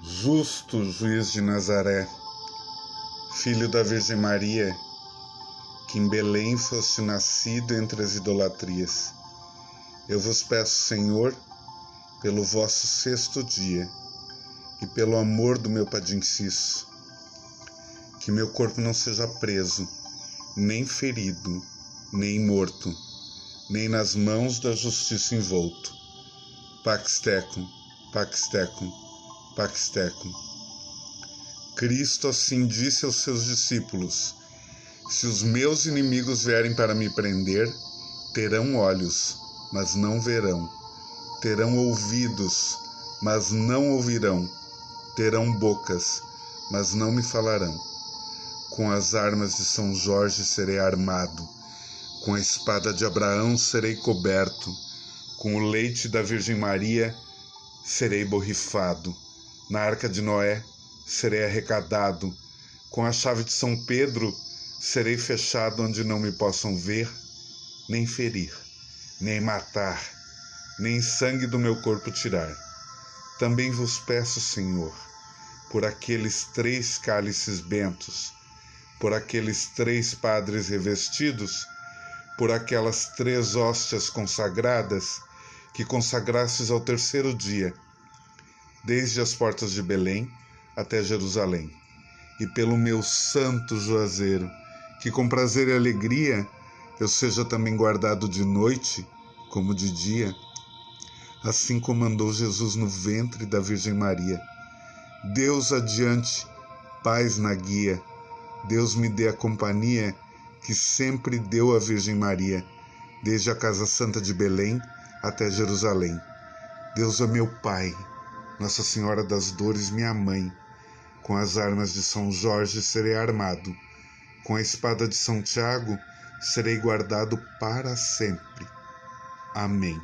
Justo juiz de Nazaré, filho da Virgem Maria, que em Belém foste nascido entre as idolatrias, eu vos peço, Senhor, pelo vosso 6º dia e pelo amor do meu Padre-Ciso, que meu corpo não seja preso, nem ferido, nem morto, nem nas mãos da justiça envolto. Pax tecum, pax tecum, pax tecum. Cristo assim disse aos seus discípulos: se os meus inimigos vierem para me prender, terão olhos, mas não verão, terão ouvidos, mas não ouvirão, terão bocas, mas não me falarão. Com as armas de São Jorge serei armado, com a espada de Abraão serei coberto, com o leite da Virgem Maria serei borrifado, na arca de Noé serei arrecadado, com a chave de São Pedro serei fechado onde não me possam ver, nem ferir, nem matar, nem sangue do meu corpo tirar. Também vos peço, Senhor, por aqueles 3 cálices bentos, por aqueles 3 padres revestidos, por aquelas 3 hóstias consagradas que consagrastes ao 3º dia, desde as portas de Belém até Jerusalém, e pelo meu santo juazeiro, que com prazer e alegria eu seja também guardado de noite como de dia, assim como andou Jesus no ventre da Virgem Maria. Deus adiante, paz na guia, Deus me dê a companhia que sempre deu a Virgem Maria, desde a Casa Santa de Belém até Jerusalém. Deus é meu Pai, Nossa Senhora das Dores minha Mãe. Com as armas de São Jorge serei armado, com a espada de São Tiago serei guardado para sempre. Amém.